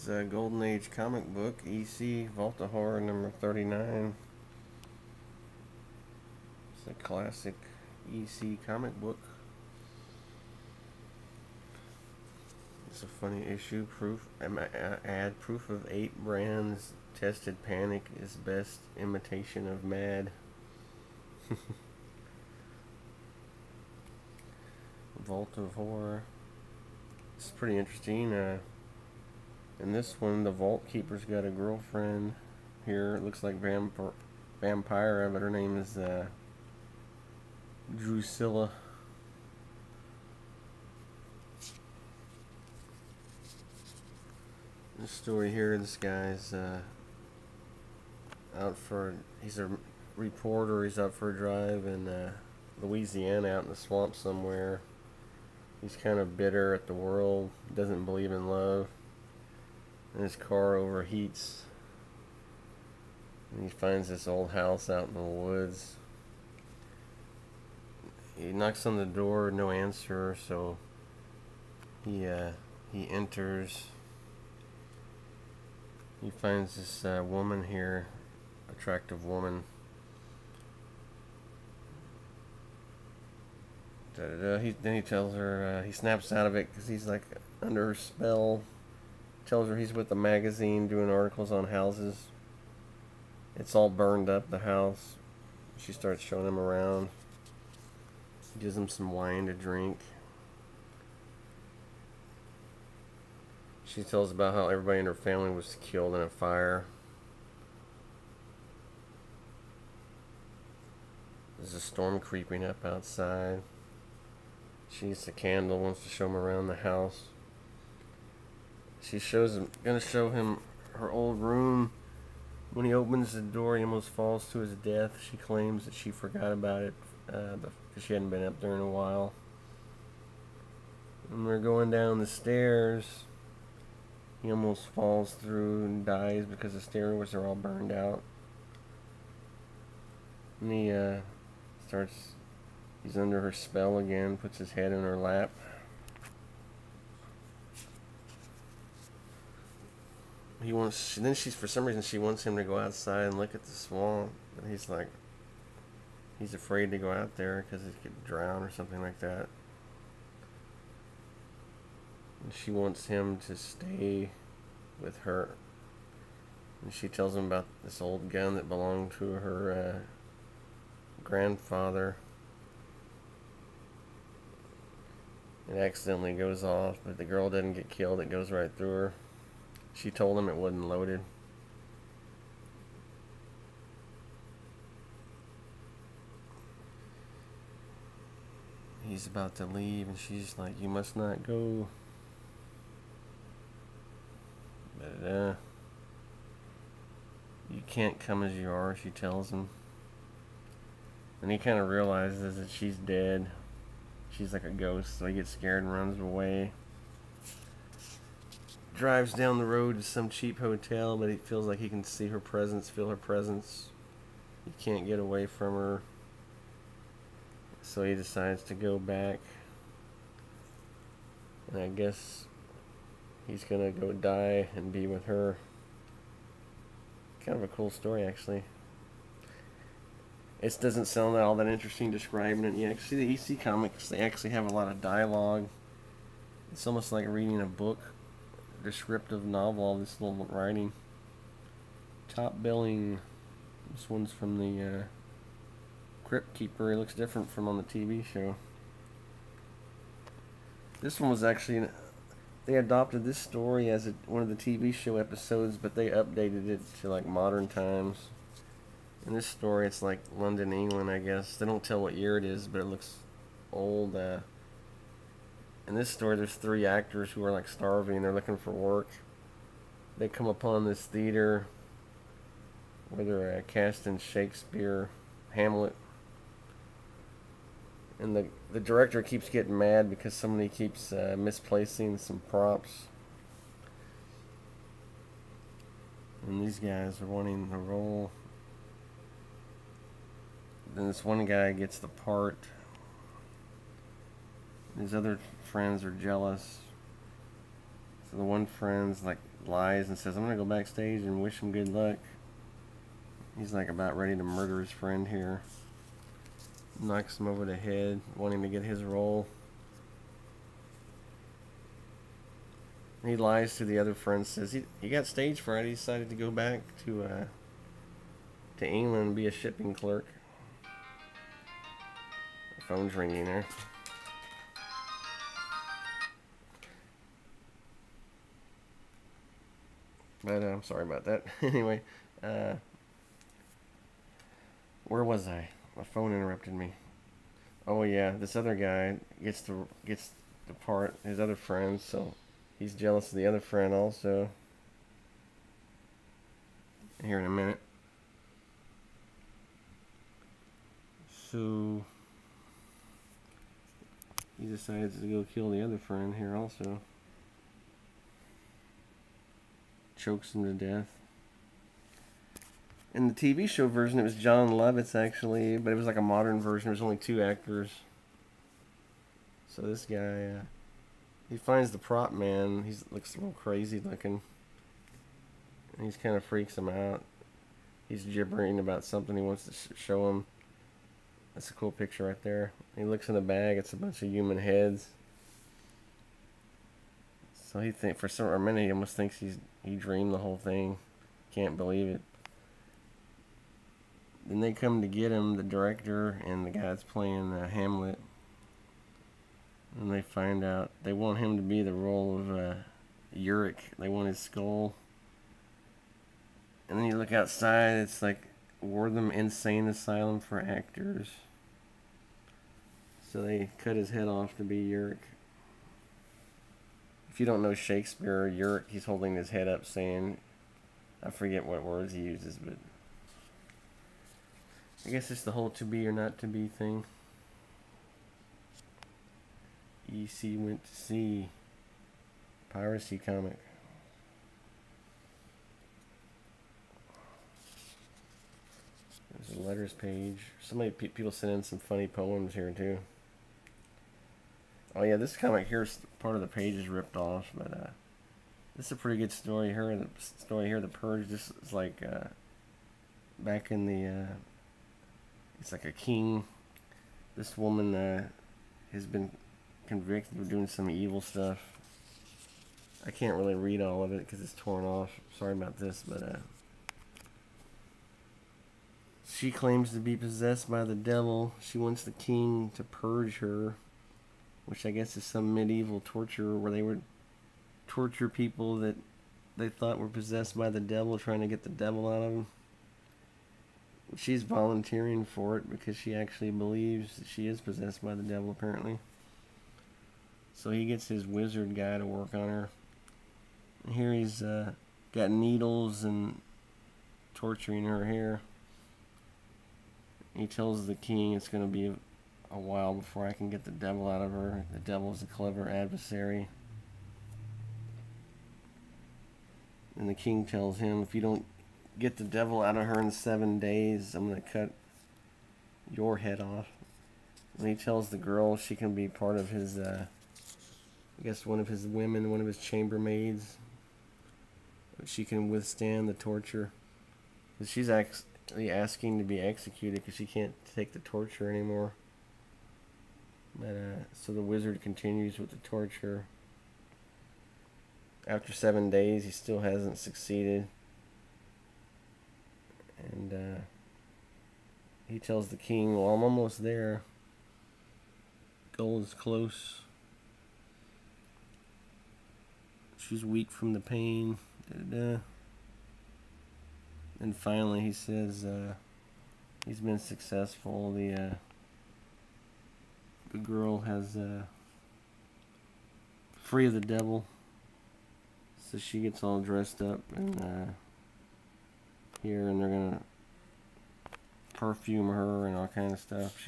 is a Golden Age comic book, EC Vault of Horror number 39. It's a classic EC comic book. It's a funny issue. Add proof of 8 brands tested. Panic is best imitation of mad. Vault of Horror. It's pretty interesting. In this one, the Vault Keeper's got a girlfriend here. It looks like Vampire, but her name is Drusilla. This story here, this guy's he's a reporter. He's out for a drive in Louisiana, out in the swamp somewhere. He's kind of bitter at the world, doesn't believe in love, and his car overheats. And he finds this old house out in the woods. He knocks on the door, no answer, so he enters. He finds this woman here, attractive woman. Then he tells her, he snaps out of it because he's like under her spell. Tells her he's with a magazine doing articles on houses. It's all burned up, the house. She starts showing him around. Gives him some wine to drink. She tells about how everybody in her family was killed in a fire. There's a storm creeping up outside. She gets a candle, wants to show him around the house. She gonna show him her old room. When he opens the door, he almost falls to his death. She claims that she forgot about it because she hadn't been up there in a while. When they're going down the stairs, he almost falls through and dies because the stairways are all burned out. And he's under her spell again, puts his head in her lap. For some reason, she wants him to go outside and look at the swamp. But he's afraid to go out there because he could drown or something like that. And she wants him to stay with her. And she tells him about this old gun that belonged to her grandfather. It accidentally goes off, but the girl doesn't get killed. It goes right through her. She told him it wasn't loaded. He's about to leave, and she's like, "You must not go." But you can't come as you are, she tells him. And he kind of realizes that she's dead. She's like a ghost, so he gets scared and runs away. Drives down the road to some cheap hotel, but he feels like he can see her presence, feel her presence. He can't get away from her. So he decides to go back. And I guess he's gonna go die and be with her. Kind of a cool story, actually. It doesn't sound all that interesting describing it. You actually see the EC comics, they actually have a lot of dialogue. It's almost like reading a book, descriptive novel, this little writing. Top billing. This one's from the Crypt Keeper. It looks different from on the TV show. This one was actually, they adopted this story as one of the TV show episodes, but they updated it to like modern times. In this story, it's like London, England, I guess. They don't tell what year it is, but it looks old. In this story, there's 3 actors who are like starving. They're looking for work. They come upon this theater where they're casting Shakespeare, Hamlet. And the director keeps getting mad because somebody keeps misplacing some props. And these guys are wanting the role. Then this one guy gets the part. His other friends are jealous. So the one friend's like lies and says, I'm gonna go backstage and wish him good luck. He's like about ready to murder his friend here. Knocks him over the head, wanting to get his role. He lies to the other friend, says he got stage fright. He decided to go back to England and be a shipping clerk. The phone's ringing there. But I'm sorry about that. Anyway, where was I? My phone interrupted me. Oh yeah, this other guy gets the part. His other friend, so he's jealous of the other friend also. Here in a minute. So he decides to go kill the other friend here also. Chokes him to death. In the TV show version, it was John Lovitz actually, but it was like a modern version. There's only 2 actors. So this guy, he finds the prop man. He looks a little crazy looking. And he kind of freaks him out. He's gibbering about something he wants to show him. That's a cool picture right there. He looks in the bag. It's a bunch of human heads. So he for a minute he almost thinks he dreamed the whole thing. Can't believe it. Then they come to get him, the director and the guy that's playing Hamlet. And they find out they want him to be the role of Uric. They want his skull. And then you look outside, it's like Wortham Insane Asylum for Actors. So they cut his head off to be Uric. If you don't know Shakespeare, Uric, he's holding his head up saying, I forget what words he uses, but I guess it's the whole to be or not to be thing. EC went to sea. Piracy comic. There's a letters page. People sent in some funny poems here too. Oh yeah, this comic here's part of the page is ripped off, but this is a pretty good story here. The story here, The Purge. This is like back in the. It's like a king. This woman has been convicted of doing some evil stuff. I can't really read all of it because it's torn off. Sorry about this, but she claims to be possessed by the devil. She wants the king to purge her, which I guess is some medieval torture where they would torture people that they thought were possessed by the devil, trying to get the devil out of them. She's volunteering for it because she actually believes that she is possessed by the devil, apparently. So he gets his wizard guy to work on her. And here he's got needles and torturing her here. He tells the king it's going to be a while before I can get the devil out of her. The devil's a clever adversary. And the king tells him, if you don't get the devil out of her in 7 days, I'm going to cut your head off. And he tells the girl she can be part of his, I guess one of his women, one of his chambermaids. She can withstand the torture. Because she's actually asking to be executed because she can't take the torture anymore. But so the wizard continues with the torture. After 7 days, he still hasn't succeeded. And he tells the king, well, I'm almost there. Goal is close. She's weak from the pain. Da-da-da. And finally he says he's been successful. The girl has free of the devil. So she gets all dressed up and here, and they're gonna perfume her and all kind of stuff.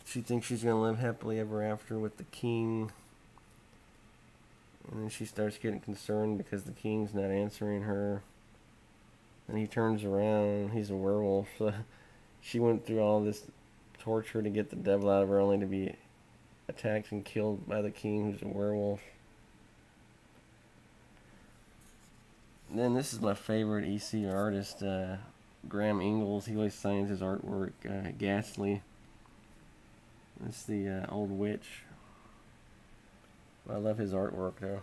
She thinks she's gonna live happily ever after with the king. And then she starts getting concerned because the king's not answering her. And he turns around, he's a werewolf. So she went through all this torture to get the devil out of her, only to be attacked and killed by the king, who's a werewolf. Then this is my favorite EC artist, Graham Ingalls. He always signs his artwork, Ghastly. This is the old witch. I love his artwork though.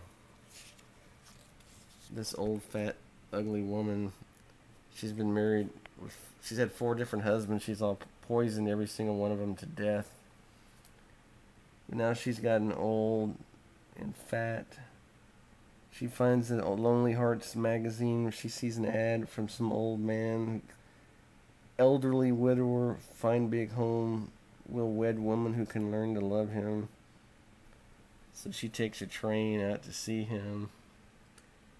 This old, fat, ugly woman. She's been married. She's had 4 different husbands. She's all poisoned every single one of them to death. But now she's gotten old and fat. She finds a Lonely Hearts magazine where she sees an ad from some old man. Elderly widower, fine big home, will wed woman who can learn to love him. So she takes a train out to see him.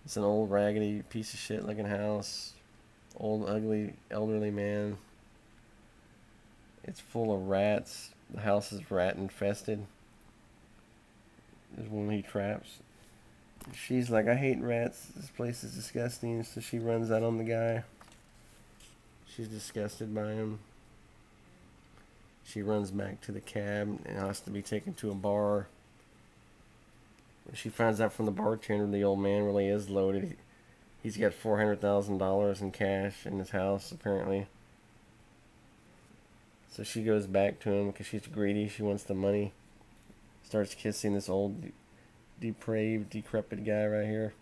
It's an old raggedy piece of shit looking house. Old ugly elderly man. It's full of rats. The house is rat infested. There's one he traps. She's like, I hate rats. This place is disgusting. So she runs out on the guy. She's disgusted by him. She runs back to the cab and has to be taken to a bar. She finds out from the bartender the old man really is loaded. He's got $400,000 in cash in his house, apparently. So she goes back to him because she's greedy. She wants the money. Starts kissing this old, depraved, decrepit guy right here.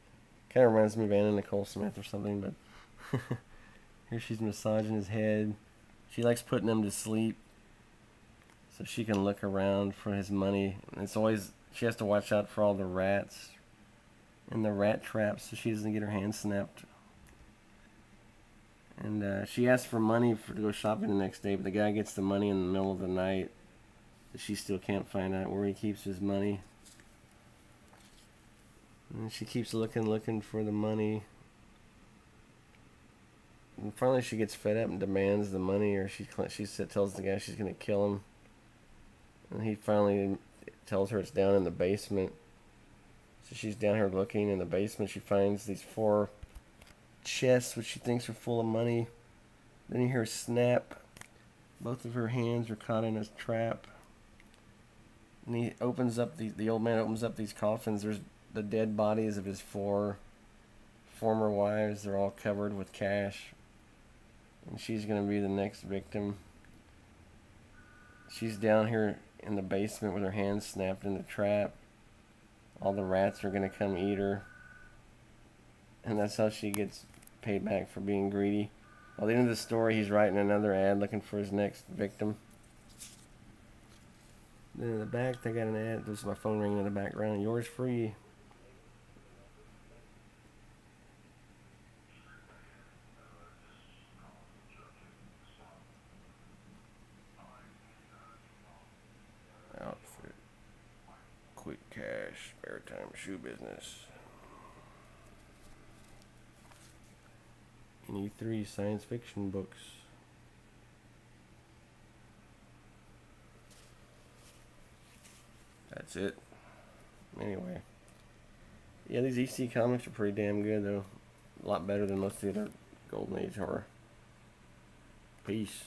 Kind of reminds me of Anna Nicole Smith or something, but here she's massaging his head. She likes putting him to sleep so she can look around for his money. And it's always, she has to watch out for all the rats and the rat traps so she doesn't get her hand snapped. And she asks for money to go shopping the next day, but the guy gets the money in the middle of the night. She still can't find out where he keeps his money. And she keeps looking for the money. And finally she gets fed up and demands the money, or she tells the guy she's going to kill him. And he finally tells her it's down in the basement. So she's down here looking in the basement. She finds these 4 chests which she thinks are full of money. Then you hear a snap. Both of her hands are caught in a trap. And he opens up the old man opens up these coffins. There's the dead bodies of his 4 former wives. They're all covered with cash. And she's going to be the next victim. She's down here in the basement with her hands snapped in the trap. All the rats are going to come eat her. And that's how she gets paid back for being greedy. By the end of the story, he's writing another ad looking for his next victim. Then in the back, they got an ad. There's my phone ringing in the background. Yours free. Outfit. Quick cash. Spare time shoe business. You need 3 science fiction books. That's it. Anyway. Yeah, these EC comics are pretty damn good, though. A lot better than most of the other Golden Age horror. Peace.